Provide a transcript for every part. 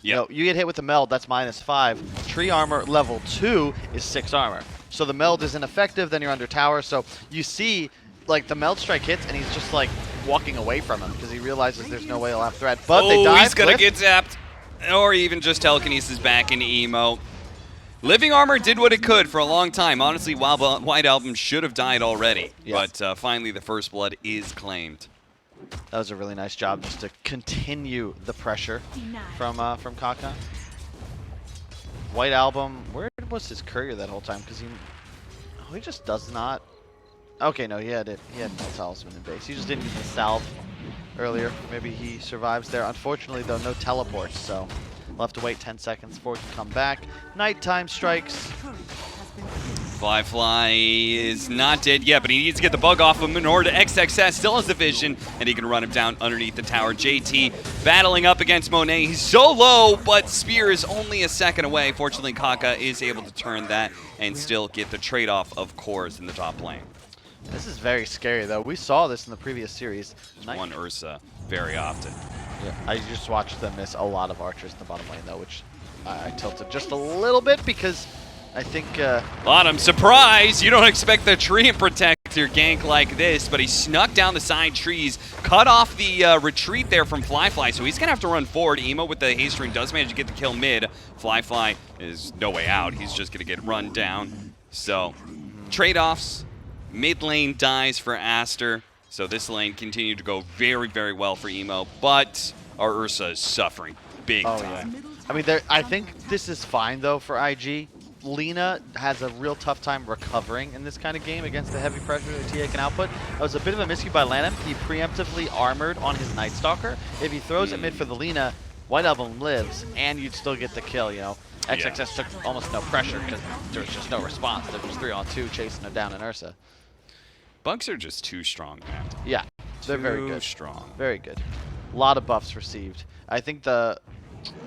You know, you get hit with the meld, that's -5. Tree armor level 2 is 6 armor. So the meld is ineffective, then you're under tower. So you see, like, the meld strike hits, and he's just, like, walking away from him because he realizes there's no way he'll have threat. But they dive. He's going to get zapped. Or even just telekinesis back into emo. Living Armor did what it could for a long time. Honestly, White Album should have died already. Yes. But finally, the first blood is claimed. That was a really nice job just to continue the pressure from Kaka. White Album, where was his courier that whole time? Because he just does not. Okay, no, he had no talisman in base. He just didn't get the salve earlier. Maybe he survives there. Unfortunately, though, no teleports, so we'll have to wait 10 seconds for it to come back. Nighttime strikes. Fly is not dead yet, but he needs to get the bug off him in order to XXS. Still has the vision, and he can run him down underneath the tower. JT battling up against Monet. He's so low, but Spear is only a second away. Fortunately, Kaka is able to turn that and still get the trade-off of cores in the top lane. This is very scary, though. We saw this in the previous series. One Ursa very often. Yeah, I just watched them miss a lot of archers in the bottom lane, though, which I tilted just a little bit because I think... I'm surprised! You don't expect the tree and protector gank like this, but he snuck down the side trees, cut off the retreat there from Fly, so he's going to have to run forward. Emo with the haste ring does manage to get the kill mid. Fly is no way out. He's just going to get run down. So, trade-offs. Mid lane dies for Aster. So this lane continued to go very, very well for Emo, but our Ursa is suffering big time. Yeah. I mean, I think this is fine, though, for IG. Lina has a real tough time recovering in this kind of game against the heavy pressure that TA can output. That was a bit of a miscue by Lanham. He preemptively armored on his Night Stalker. If he throws it mid for the Lina, White Album lives, and you'd still get the kill, you know. XXS took almost no pressure because there was just no response. There was 3-on-2 chasing him down in Ursa. Bugs are just too strong, man. Yeah, they're very good. Strong. Very good. A lot of buffs received. I think that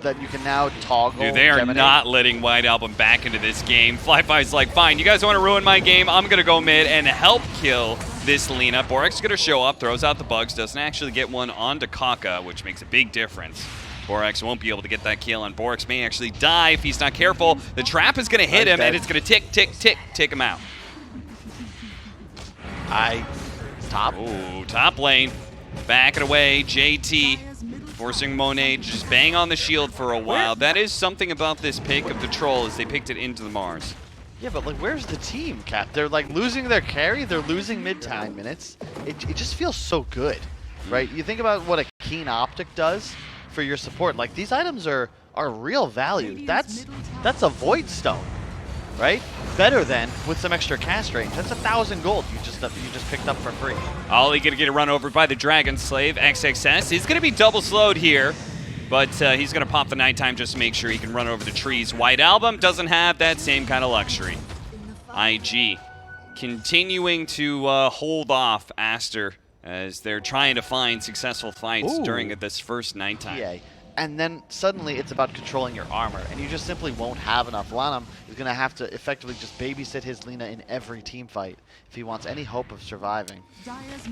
you can now toggle. Dude, they are not letting White Album back into this game. Fly's like, fine, you guys want to ruin my game? I'm going to go mid and help kill this Lina. Borax is going to show up, throws out the bugs, doesn't actually get one onto Kaka, which makes a big difference. Borax won't be able to get that kill, and Borax may actually die if he's not careful. The trap is going to hit him, and it's going to tick him out. Top lane. Backing away. JT forcing Monet to just bang on the shield for a while. That is something about this pick of the troll, is they picked it into the Mars. Yeah, but like, where's the team, Cap? They're like losing their carry. They're losing mid-time minutes. It just feels so good, right? You think about what a Keen Optic does for your support. Like, these items are real value. That's a Void Stone, right? Better than with some extra cast range. That's 1,000 gold you just picked up for free. Ollie gonna get run over by the Dragon Slave. XXS is gonna be double slowed here, but he's gonna pop the nighttime just to make sure he can run over the trees. White Album doesn't have that same kind of luxury. IG continuing to hold off Aster as they're trying to find successful fights during this first nighttime. Yeah. And then suddenly it's about controlling your armor, and you just simply won't have enough. Lanham is going to have to effectively just babysit his Lina in every team fight if he wants any hope of surviving.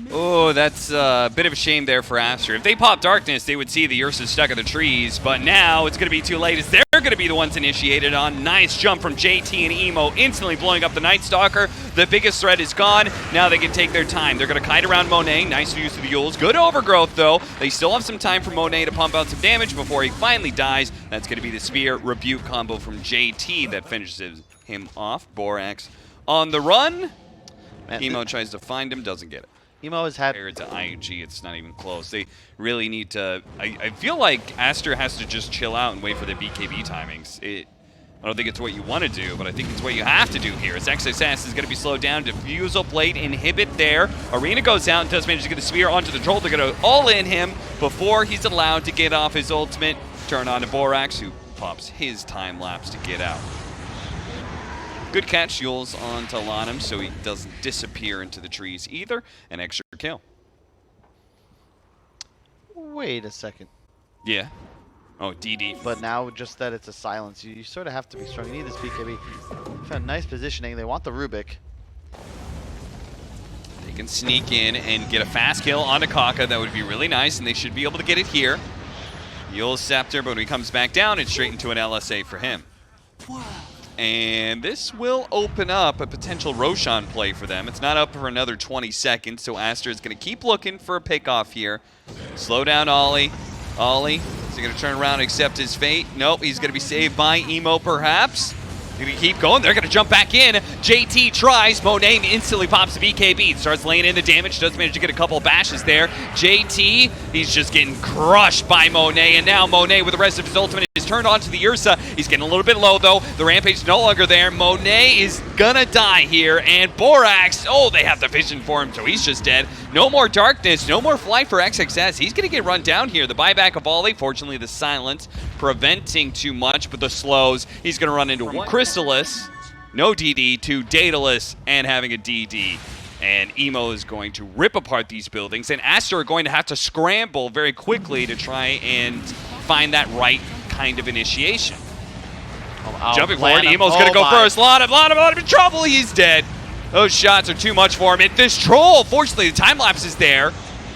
Oh, that's a bit of a shame there for Aster. If they pop Darkness, they would see the Ursa stuck in the trees, but now it's going to be too late as they're going to be the ones initiated on. Nice jump from JT and Emo, instantly blowing up the Night Stalker. The biggest threat is gone. Now they can take their time. They're going to kite around Monet. Nice use of the Yules. Good overgrowth, though. They still have some time for Monet to pump out some damage before he finally dies. That's going to be the Spear Rebuke combo from JT that finishes him off. Borax on the run. Man, Emo tries to find him, doesn't get it. Emo has had... Compared to IG, it's not even close. They really need to... I feel like Aster has to just chill out and wait for the BKB timings. I don't think it's what you want to do, but I think it's what you have to do here. As XXS is going to be slowed down. Diffusal Blade inhibit there. Arena goes out and does manage to get the spear onto the troll. They're going to all-in him before he's allowed to get off his ultimate. Turn on to Borax, who pops his time-lapse to get out. Good catch, Yules onto Lanham, so he doesn't disappear into the trees either. An extra kill. Wait a second. Yeah. Oh, DD. But now, just that it's a silence, you sort of have to be strong. You need this BKB. Found nice positioning. They want the Rubik. They can sneak in and get a fast kill onto Kaka. That would be really nice, and they should be able to get it here. Yule Scepter, but when he comes back down, it's straight into an LSA for him. And this will open up a potential Roshan play for them. It's not up for another 20 seconds, so Aster is going to keep looking for a pickoff here. Slow down Ollie. Ollie, is he going to turn around and accept his fate? Nope, he's going to be saved by Emo perhaps. They're going to keep going. They're going to jump back in. JT tries. Monet instantly pops the BKB. Starts laying in the damage. Does manage to get a couple of bashes there. JT, he's just getting crushed by Monet. And now Monet, with the rest of his ultimate, is turned onto the Ursa. He's getting a little bit low, though. The Rampage is no longer there. Monet is going to die here. And Borax, oh, they have the vision for him, so he's just dead. No more darkness. No more flight for XXS. He's going to get run down here. The buyback of Ollie. Fortunately, the silence preventing too much, but the slows. He's going to run into one. Chrysalis, no DD, to Daedalus, and having a DD. And Emo is going to rip apart these buildings, and Aster are going to have to scramble very quickly to try and find that right kind of initiation. Jumping forward, Emo's going to go first. A lot of trouble. He's dead. Those shots are too much for him. And this troll, fortunately, the time lapse is there.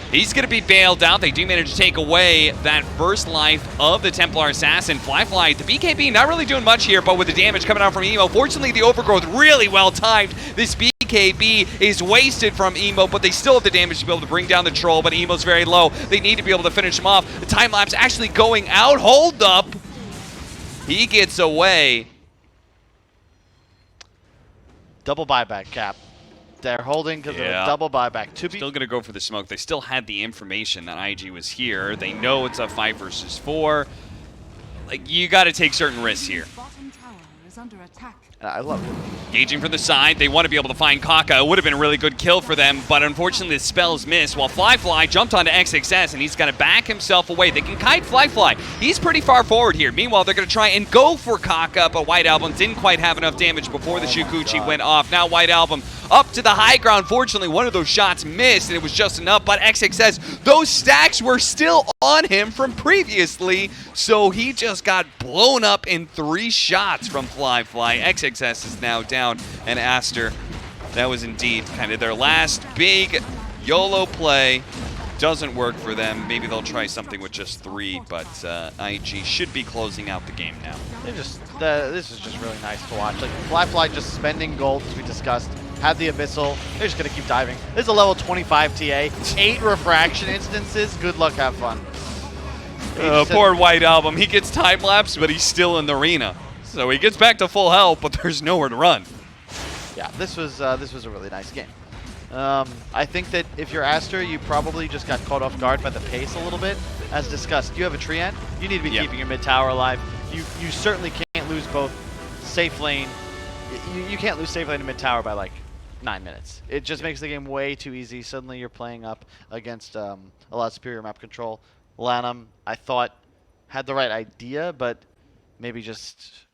He's going to be bailed out. They do manage to take away that first life of the Templar Assassin. Fly, the BKB not really doing much here, but with the damage coming out from Emo, fortunately the overgrowth really well timed. This BKB is wasted from Emo, but they still have the damage to be able to bring down the troll, but Emo's very low. They need to be able to finish him off. The time lapse actually going out. Hold up. He gets away. Double buyback, Cap. They're holding because of a double buyback. Still going to go for the smoke. They still had the information that IG was here. They know it's a 5 versus 4. Like, you got to take certain risks here. I love it. Engaging from the side. They want to be able to find Kaka. It would have been a really good kill for them, but unfortunately the spell's missed. While Fly jumped onto XXS, and he's got to back himself away. They can kite Fly. He's pretty far forward here. Meanwhile, they're going to try and go for Kaka, but White Album didn't quite have enough damage before the Shukuchi went off. Now White Album up to the high ground. Fortunately, one of those shots missed, and it was just enough, but XXS, those stacks were still on him from previously, so he just got blown up in 3 shots from Fly. XXS is now down, and Aster, that was indeed kind of their last big YOLO play. Doesn't work for them. Maybe they'll try something with just 3, but IG should be closing out the game now. This is just really nice to watch. Like Fly just spending gold, as we discussed. Had the Abyssal. They're just going to keep diving. This is a level 25 TA. 8 refraction instances. Good luck, have fun. Poor White Album. He gets time lapse, but he's still in the arena. So he gets back to full health, but there's nowhere to run. Yeah, this was a really nice game. I think that if you're Aster, you probably just got caught off guard by the pace a little bit. As discussed, you have a Treant. You need to be keeping your mid tower alive. You certainly can't lose both safe lane. You can't lose safe lane and mid tower by like 9 minutes. It just makes the game way too easy. Suddenly you're playing up against a lot superior map control. Lanham, I thought, had the right idea, but maybe just